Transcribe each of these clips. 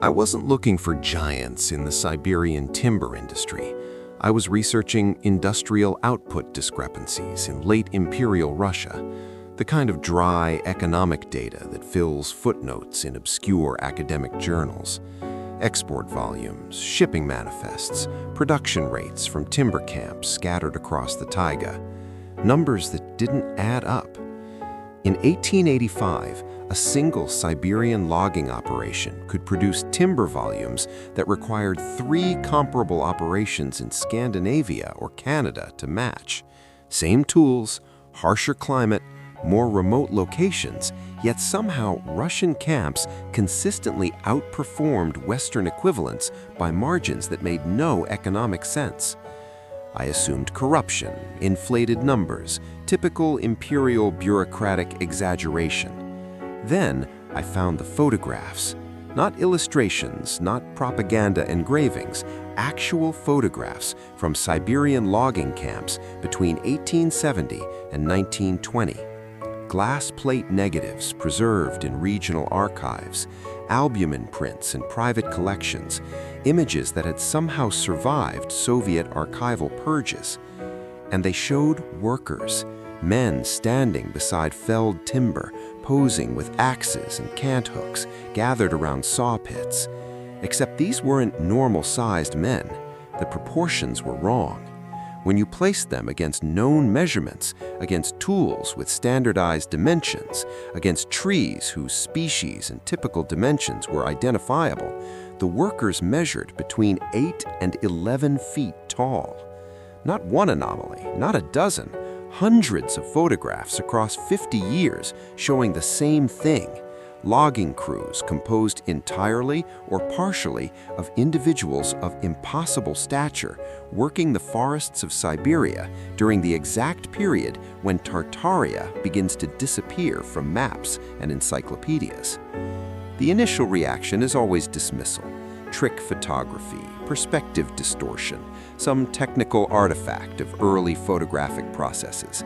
I wasn't looking for giants in the Siberian timber industry. I was researching industrial output discrepancies in late imperial Russia, the kind of dry economic data that fills footnotes in obscure academic journals. Export volumes, shipping manifests, production rates from timber camps scattered across the taiga. Numbers that didn't add up. In 1885, a single Siberian logging operation could produce timber volumes that required 3 comparable operations in Scandinavia or Canada to match. Same tools, harsher climate, more remote locations, yet somehow Russian camps consistently outperformed Western equivalents by margins that made no economic sense. I assumed corruption, inflated numbers, typical imperial bureaucratic exaggeration. Then I found the photographs. Not illustrations, not propaganda engravings, actual photographs from Siberian logging camps between 1870 and 1920. Glass plate negatives preserved in regional archives, albumin prints in private collections, images that had somehow survived Soviet archival purges. And they showed workers, men standing beside felled timber, posing with axes and cant hooks gathered around saw pits. Except these weren't normal-sized men. The proportions were wrong. When you placed them against known measurements, against tools with standardized dimensions, against trees whose species and typical dimensions were identifiable, the workers measured between 8 and 11 feet tall. Not one anomaly, not a dozen, hundreds of photographs across 50 years showing the same thing. Logging crews composed entirely or partially of individuals of impossible stature working the forests of Siberia during the exact period when Tartaria begins to disappear from maps and encyclopedias. The initial reaction is always dismissal, trick photography, perspective distortion, some technical artifact of early photographic processes.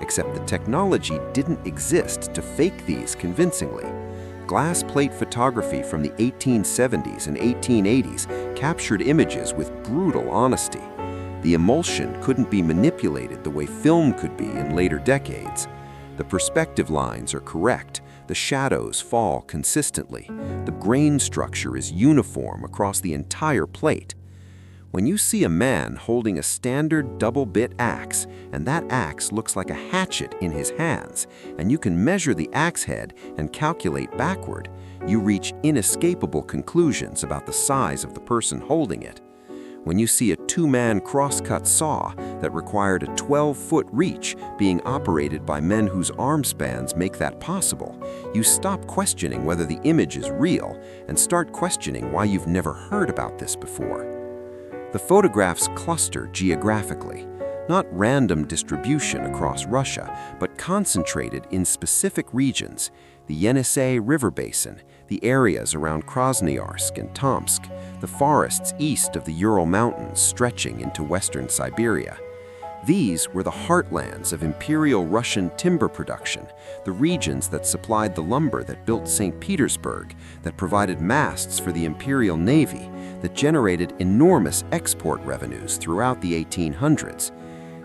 Except the technology didn't exist to fake these convincingly. Glass plate photography from the 1870s and 1880s captured images with brutal honesty. The emulsion couldn't be manipulated the way film could be in later decades. The perspective lines are correct, the shadows fall consistently, the grain structure is uniform across the entire plate. When you see a man holding a standard double-bit axe, and that axe looks like a hatchet in his hands, and you can measure the axe head and calculate backward, you reach inescapable conclusions about the size of the person holding it. When you see a 2-man cross-cut saw that required a 12-foot reach being operated by men whose arm spans make that possible, you stop questioning whether the image is real and start questioning why you've never heard about this before. The photographs cluster geographically, not random distribution across Russia, but concentrated in specific regions, the Yenisei River Basin, the areas around Krasnoyarsk and Tomsk, the forests east of the Ural Mountains stretching into western Siberia. These were the heartlands of Imperial Russian timber production, the regions that supplied the lumber that built St. Petersburg, that provided masts for the Imperial Navy, that generated enormous export revenues throughout the 1800s.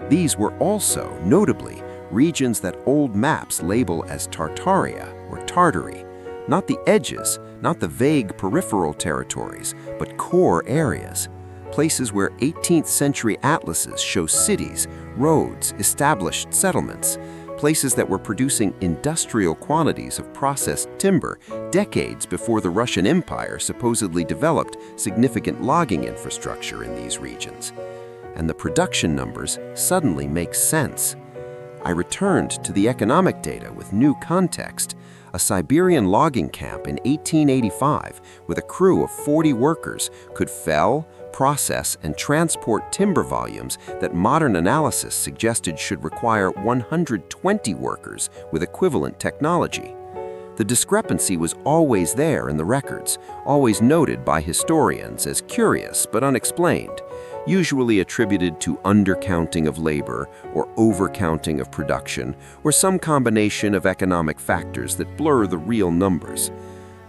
These were also, notably, regions that old maps label as Tartaria or Tartary, not the edges, not the vague peripheral territories, but core areas. Places where 18th century atlases show cities, roads, established settlements, places that were producing industrial quantities of processed timber decades before the Russian Empire supposedly developed significant logging infrastructure in these regions. And the production numbers suddenly make sense. I returned to the economic data with new context. A Siberian logging camp in 1885 with a crew of 40 workers could fell, process, and transport timber volumes that modern analysis suggested should require 120 workers with equivalent technology. The discrepancy was always there in the records, always noted by historians as curious but unexplained, usually attributed to undercounting of labor or overcounting of production, or some combination of economic factors that blur the real numbers.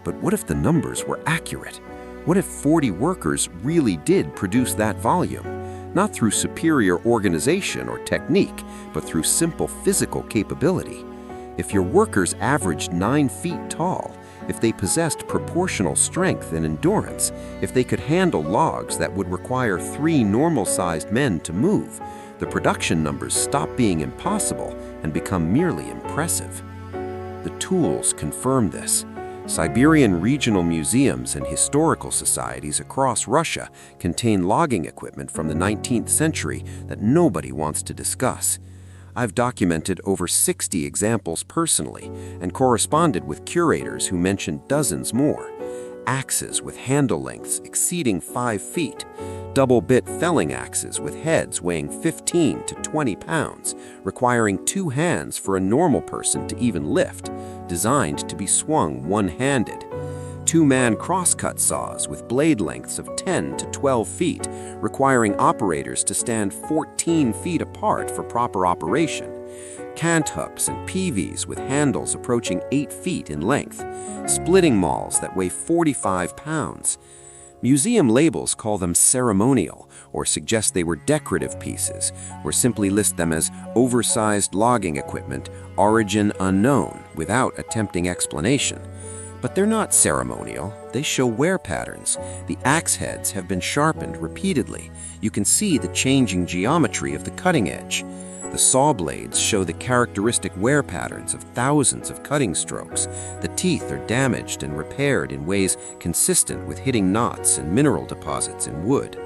But what if the numbers were accurate? What if 40 workers really did produce that volume? Not through superior organization or technique, but through simple physical capability. If your workers averaged 9 feet tall, if they possessed proportional strength and endurance, if they could handle logs that would require 3 normal-sized men to move, the production numbers stop being impossible and become merely impressive. The tools confirm this. Siberian regional museums and historical societies across Russia contain logging equipment from the 19th century that nobody wants to discuss. I've documented over 60 examples personally and corresponded with curators who mentioned dozens more. Axes with handle lengths exceeding 5 feet, double-bit felling axes with heads weighing 15 to 20 pounds, requiring 2 hands for a normal person to even lift, designed to be swung one-handed. 2-man crosscut saws with blade lengths of 10 to 12 feet, requiring operators to stand 14 feet apart for proper operation. Cant hooks and peavies with handles approaching 8 feet in length. Splitting mauls that weigh 45 pounds. Museum labels call them ceremonial, or suggest they were decorative pieces, or simply list them as oversized logging equipment, origin unknown, without attempting explanation. But they're not ceremonial, they show wear patterns. The axe heads have been sharpened repeatedly. You can see the changing geometry of the cutting edge. The saw blades show the characteristic wear patterns of thousands of cutting strokes. The teeth are damaged and repaired in ways consistent with hitting knots and mineral deposits in wood.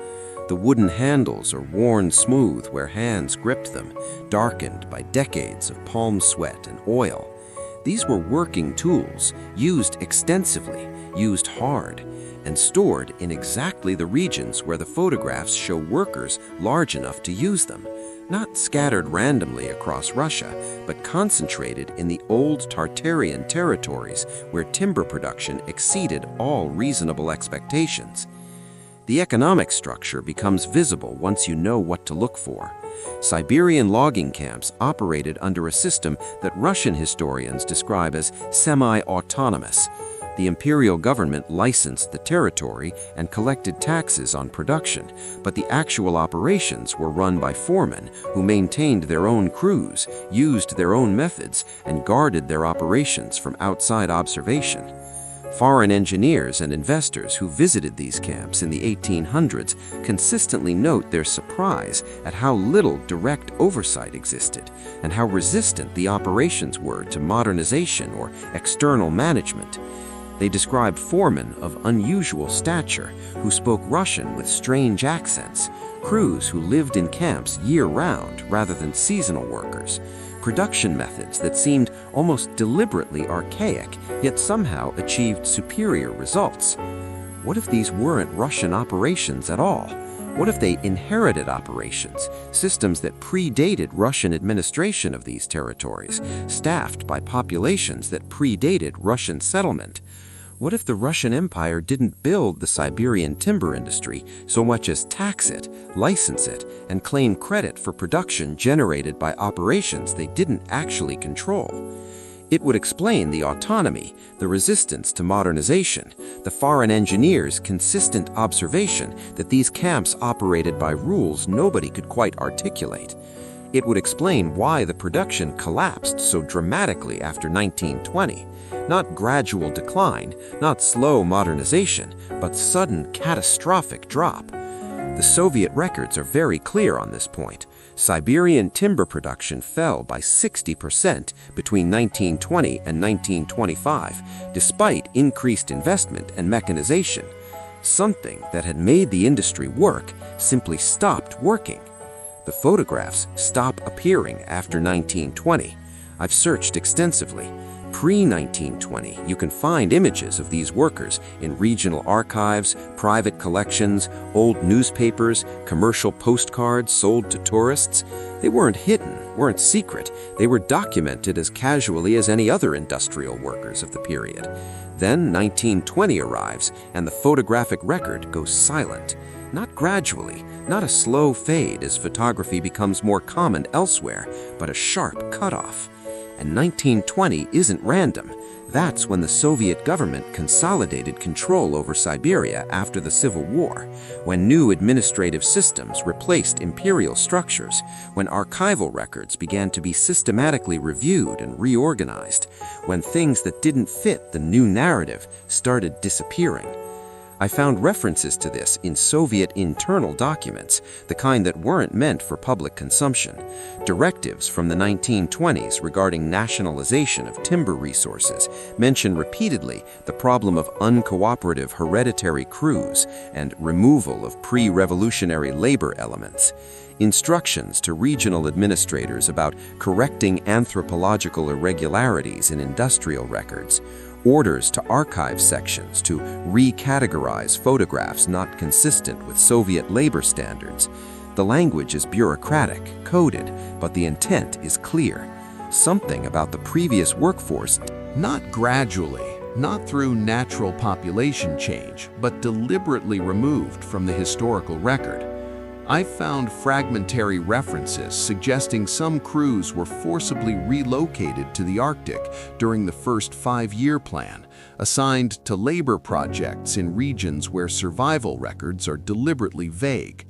The wooden handles are worn smooth where hands gripped them, darkened by decades of palm sweat and oil. These were working tools, used extensively, used hard, and stored in exactly the regions where the photographs show workers large enough to use them. Not scattered randomly across Russia, but concentrated in the old Tartarian territories where timber production exceeded all reasonable expectations. The economic structure becomes visible once you know what to look for. Siberian logging camps operated under a system that Russian historians describe as semi-autonomous. The imperial government licensed the territory and collected taxes on production, but the actual operations were run by foremen who maintained their own crews, used their own methods, and guarded their operations from outside observation. Foreign engineers and investors who visited these camps in the 1800s consistently note their surprise at how little direct oversight existed and how resistant the operations were to modernization or external management. They describe foremen of unusual stature who spoke Russian with strange accents, crews who lived in camps year-round rather than seasonal workers, production methods that seemed almost deliberately archaic, yet somehow achieved superior results. What if these weren't Russian operations at all? What if they inherited operations, systems that predated Russian administration of these territories, staffed by populations that predated Russian settlement? What if the Russian Empire didn't build the Siberian timber industry so much as tax it, license it, and claim credit for production generated by operations they didn't actually control? It would explain the autonomy, the resistance to modernization, the foreign engineers' consistent observation that these camps operated by rules nobody could quite articulate. It would explain why the production collapsed so dramatically after 1920. Not gradual decline, not slow modernization, but sudden catastrophic drop. The Soviet records are very clear on this point. Siberian timber production fell by 60% between 1920 and 1925, despite increased investment and mechanization. Something that had made the industry work simply stopped working. The photographs stop appearing after 1920. I've searched extensively. Pre-1920, you can find images of these workers in regional archives, private collections, old newspapers, commercial postcards sold to tourists. They weren't hidden, weren't secret. They were documented as casually as any other industrial workers of the period. Then 1920 arrives, and the photographic record goes silent. Not gradually, not a slow fade as photography becomes more common elsewhere, but a sharp cutoff. And 1920 isn't random. That's when the Soviet government consolidated control over Siberia after the Civil War, when new administrative systems replaced imperial structures, when archival records began to be systematically reviewed and reorganized, when things that didn't fit the new narrative started disappearing. I found references to this in Soviet internal documents, the kind that weren't meant for public consumption. Directives from the 1920s regarding nationalization of timber resources mention repeatedly the problem of uncooperative hereditary crews and removal of pre-revolutionary labor elements. Instructions to regional administrators about correcting anthropological irregularities in industrial records. Orders to archive sections to recategorize photographs not consistent with Soviet labor standards. The language is bureaucratic, coded, but the intent is clear. Something about the previous workforce, not gradually, not through natural population change, but deliberately removed from the historical record. I've found fragmentary references suggesting some crews were forcibly relocated to the Arctic during the first 5-year plan, assigned to labor projects in regions where survival records are deliberately vague.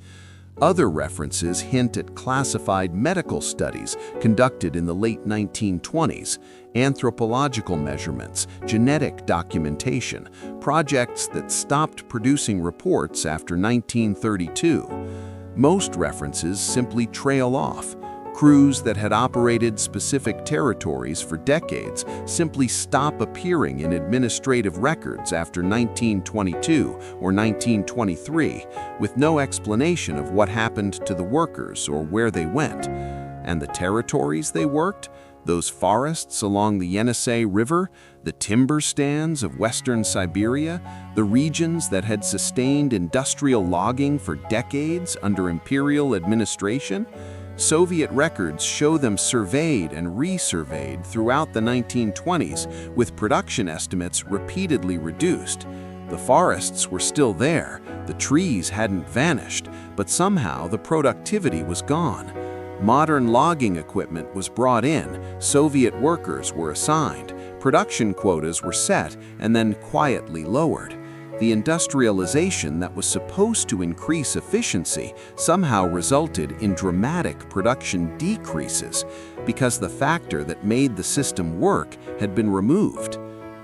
Other references hint at classified medical studies conducted in the late 1920s, anthropological measurements, genetic documentation, projects that stopped producing reports after 1932. Most references simply trail off. Crews that had operated specific territories for decades simply stop appearing in administrative records after 1922 or 1923, with no explanation of what happened to the workers or where they went. And the territories they worked? Those forests along the Yenisei River, the timber stands of western Siberia, the regions that had sustained industrial logging for decades under imperial administration? Soviet records show them surveyed and resurveyed throughout the 1920s, with production estimates repeatedly reduced. The forests were still there, the trees hadn't vanished, but somehow the productivity was gone. Modern logging equipment was brought in, Soviet workers were assigned, production quotas were set and then quietly lowered. The industrialization that was supposed to increase efficiency somehow resulted in dramatic production decreases because the factor that made the system work had been removed.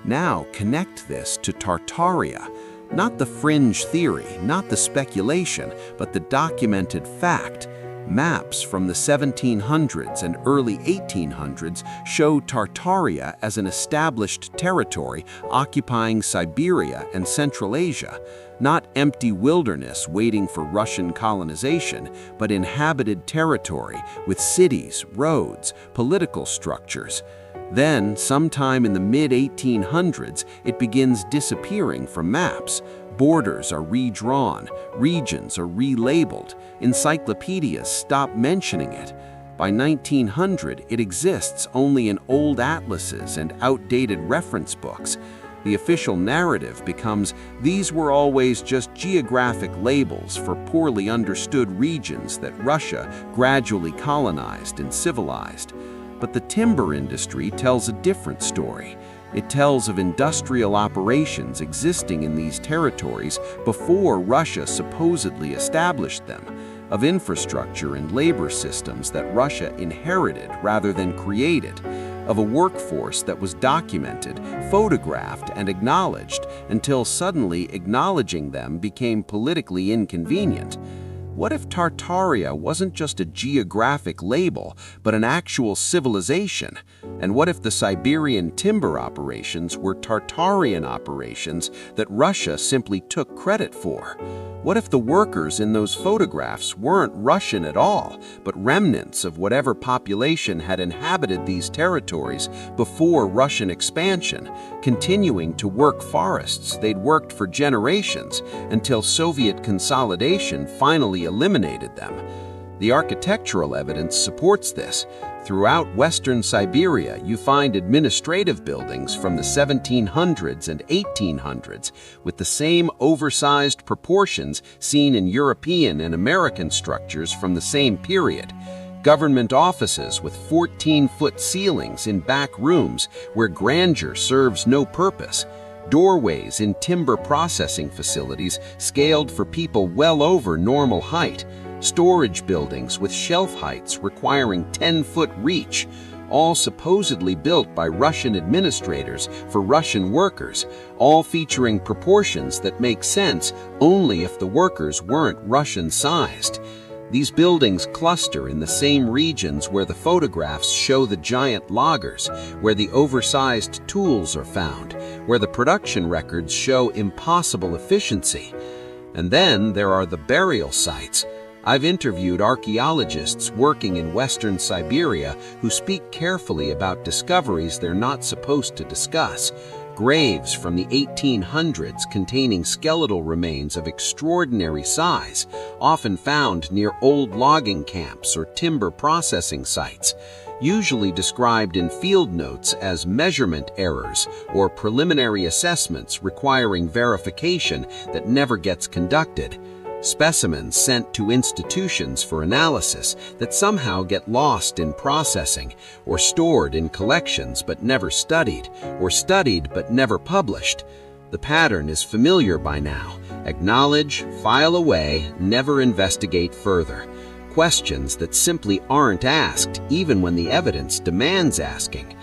Now connect this to Tartaria, not the fringe theory, not the speculation, but the documented fact. Maps from the 1700s and early 1800s show Tartaria as an established territory occupying Siberia and Central Asia, not empty wilderness waiting for Russian colonization, but inhabited territory with cities, roads, political structures. Then, sometime in the mid-1800s, it begins disappearing from maps. Borders are redrawn, regions are relabeled, encyclopedias stop mentioning it. By 1900, it exists only in old atlases and outdated reference books. The official narrative becomes, these were always just geographic labels for poorly understood regions that Russia gradually colonized and civilized. But the timber industry tells a different story. It tells of industrial operations existing in these territories before Russia supposedly established them, of infrastructure and labor systems that Russia inherited rather than created, of a workforce that was documented, photographed, and acknowledged until suddenly acknowledging them became politically inconvenient. What if Tartaria wasn't just a geographic label, but an actual civilization? And what if the Siberian timber operations were Tartarian operations that Russia simply took credit for? What if the workers in those photographs weren't Russian at all, but remnants of whatever population had inhabited these territories before Russian expansion, continuing to work forests they'd worked for generations until Soviet consolidation finally eliminated them? The architectural evidence supports this. Throughout western Siberia, you find administrative buildings from the 1700s and 1800s with the same oversized proportions seen in European and American structures from the same period. government offices with 14-foot ceilings in back rooms where grandeur serves no purpose, doorways in timber processing facilities scaled for people well over normal height, storage buildings with shelf heights requiring 10-foot reach, all supposedly built by Russian administrators for Russian workers, all featuring proportions that make sense only if the workers weren't Russian-sized. These buildings cluster in the same regions where the photographs show the giant loggers, where the oversized tools are found, where the production records show impossible efficiency. And then there are the burial sites. I've interviewed archaeologists working in western Siberia who speak carefully about discoveries they're not supposed to discuss. Graves from the 1800s containing skeletal remains of extraordinary size, often found near old logging camps or timber processing sites, usually described in field notes as measurement errors or preliminary assessments requiring verification that never gets conducted. Specimens sent to institutions for analysis that somehow get lost in processing, or stored in collections but never studied, or studied but never published. The pattern is familiar by now. Acknowledge, file away, never investigate further. Questions that simply aren't asked even when the evidence demands asking.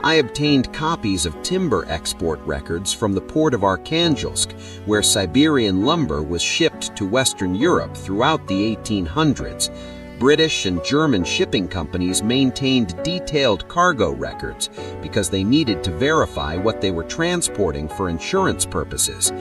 I obtained copies of timber export records from the port of Arkhangelsk, where Siberian lumber was shipped to Western Europe throughout the 1800s. British and German shipping companies maintained detailed cargo records because they needed to verify what they were transporting for insurance purposes.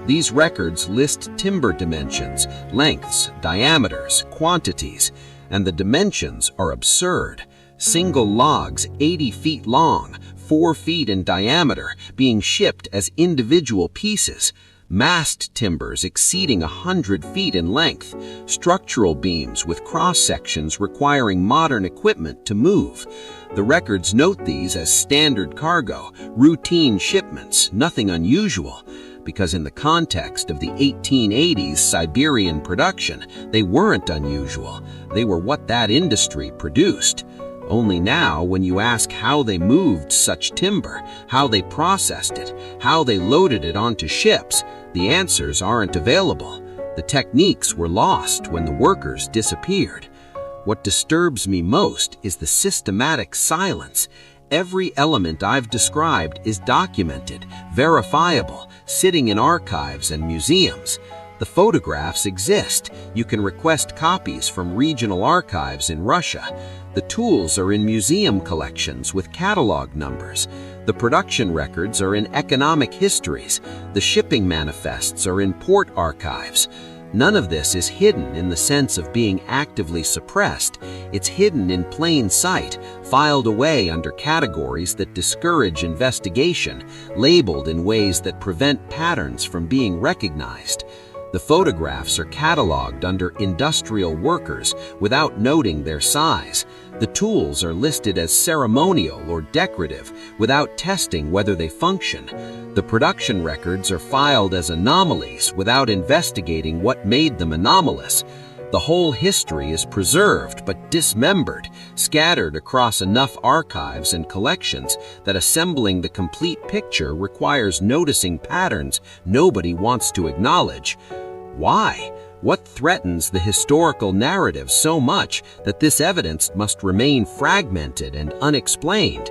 These records list timber dimensions, lengths, diameters, quantities, and the dimensions are absurd. Single logs 80 feet long, 4 feet in diameter, being shipped as individual pieces, mast timbers exceeding 100 feet in length, structural beams with cross-sections requiring modern equipment to move. The records note these as standard cargo, routine shipments, nothing unusual, because in the context of the 1880s Siberian production, they weren't unusual. They were what that industry produced. Only now, when you ask how they moved such timber, how they processed it, how they loaded it onto ships, the answers aren't available. The techniques were lost when the workers disappeared. What disturbs me most is the systematic silence. Every element I've described is documented, verifiable, sitting in archives and museums. The photographs exist. You can request copies from regional archives in Russia. The tools are in museum collections with catalog numbers. The production records are in economic histories. The shipping manifests are in port archives. None of this is hidden in the sense of being actively suppressed. It's hidden in plain sight, filed away under categories that discourage investigation, labeled in ways that prevent patterns from being recognized. The photographs are cataloged under industrial workers without noting their size. The tools are listed as ceremonial or decorative without testing whether they function. The production records are filed as anomalies without investigating what made them anomalous. The whole history is preserved but dismembered, scattered across enough archives and collections that assembling the complete picture requires noticing patterns nobody wants to acknowledge. Why? What threatens the historical narrative so much that this evidence must remain fragmented and unexplained?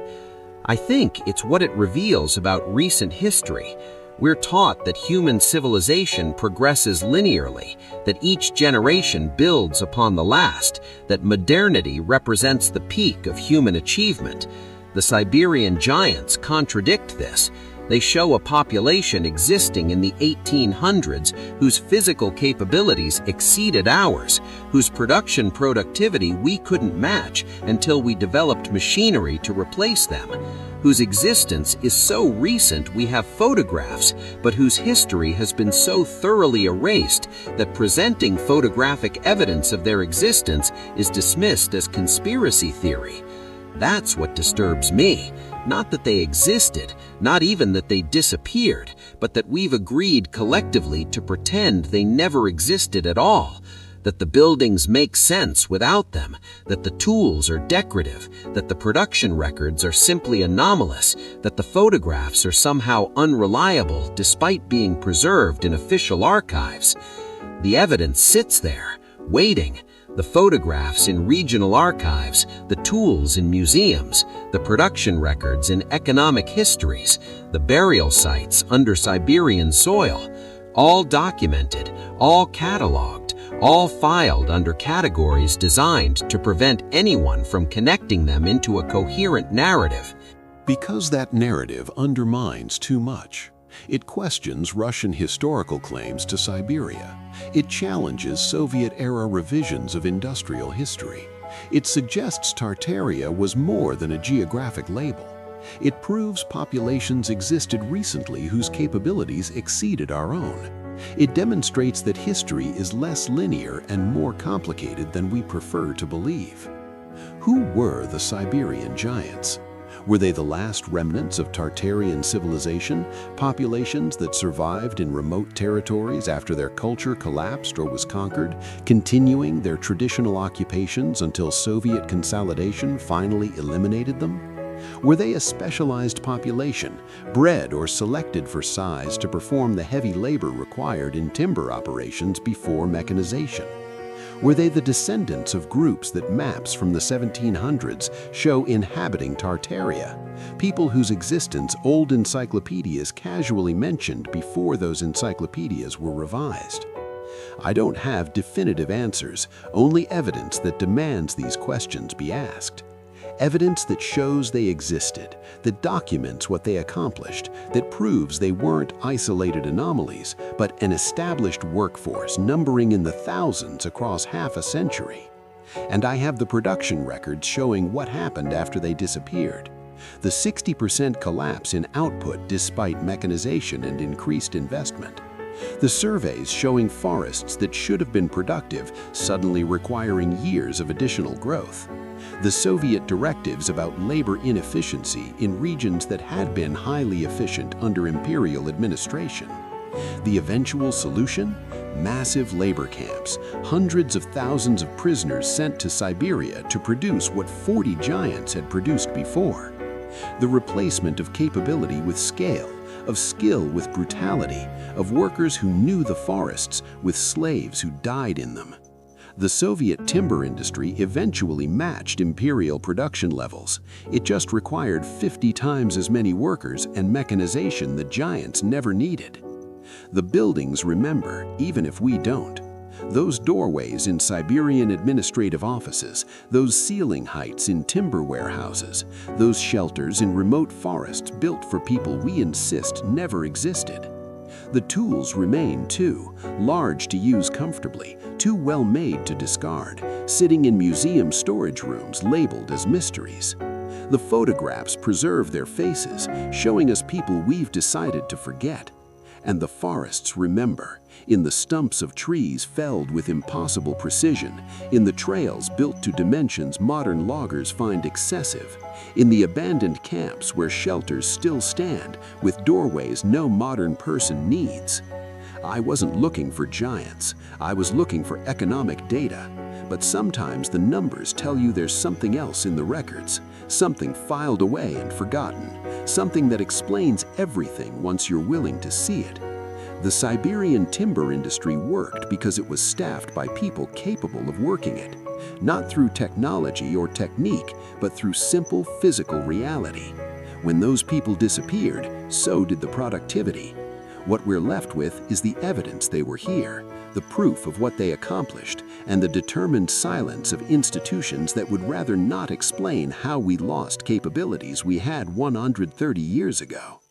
I think it's what it reveals about recent history. We're taught that human civilization progresses linearly, that each generation builds upon the last, that modernity represents the peak of human achievement. The Siberian giants contradict this. They show a population existing in the 1800s whose physical capabilities exceeded ours, whose production productivity we couldn't match until we developed machinery to replace them, whose existence is so recent we have photographs, but whose history has been so thoroughly erased that presenting photographic evidence of their existence is dismissed as conspiracy theory. That's what disturbs me. Not that they existed, not even that they disappeared, but that we've agreed collectively to pretend they never existed at all. that the buildings make sense without them, that the tools are decorative, that the production records are simply anomalous, that the photographs are somehow unreliable despite being preserved in official archives. The evidence sits there, waiting. The photographs in regional archives, the tools in museums, the production records in economic histories, the burial sites under Siberian soil, all documented, all cataloged, all filed under categories designed to prevent anyone from connecting them into a coherent narrative. Because that narrative undermines too much. It questions Russian historical claims to Siberia. It challenges Soviet-era revisions of industrial history. It suggests Tartaria was more than a geographic label. It proves populations existed recently whose capabilities exceeded our own. It demonstrates that history is less linear and more complicated than we prefer to believe. Who were the Siberian giants? Were they the last remnants of Tartarian civilization, populations that survived in remote territories after their culture collapsed or was conquered, continuing their traditional occupations until Soviet consolidation finally eliminated them? Were they a specialized population, bred or selected for size to perform the heavy labor required in timber operations before mechanization? Were they the descendants of groups that maps from the 1700s show inhabiting Tartaria, people whose existence old encyclopedias casually mentioned before those encyclopedias were revised? I don't have definitive answers, only evidence that demands these questions be asked. Evidence that shows they existed, that documents what they accomplished, that proves they weren't isolated anomalies, but an established workforce numbering in the thousands across half a century. And I have the production records showing what happened after they disappeared. The 60% collapse in output despite mechanization and increased investment. The surveys showing forests that should have been productive suddenly requiring years of additional growth. The Soviet directives about labor inefficiency in regions that had been highly efficient under imperial administration. The eventual solution? Massive labor camps, hundreds of thousands of prisoners sent to Siberia to produce what 40 giants had produced before. The replacement of capability with scale, of skill with brutality, of workers who knew the forests with slaves who died in them. The Soviet timber industry eventually matched imperial production levels. It just required 50 times as many workers and mechanization the giants never needed. The buildings remember, even if we don't. Those doorways in Siberian administrative offices, those ceiling heights in timber warehouses, those shelters in remote forests built for people we insist never existed. The tools remain too, large to use comfortably, too well made to discard, sitting in museum storage rooms labeled as mysteries. The photographs preserve their faces, showing us people we've decided to forget. And the forests remember, in the stumps of trees felled with impossible precision, in the trails built to dimensions modern loggers find excessive, in the abandoned camps where shelters still stand with doorways no modern person needs. I wasn't looking for giants, I was looking for economic data. But sometimes the numbers tell you there's something else in the records, something filed away and forgotten, something that explains everything once you're willing to see it. The Siberian timber industry worked because it was staffed by people capable of working it, not through technology or technique, but through simple physical reality. When those people disappeared, so did the productivity. What we're left with is the evidence they were here, the proof of what they accomplished, and the determined silence of institutions that would rather not explain how we lost capabilities we had 130 years ago.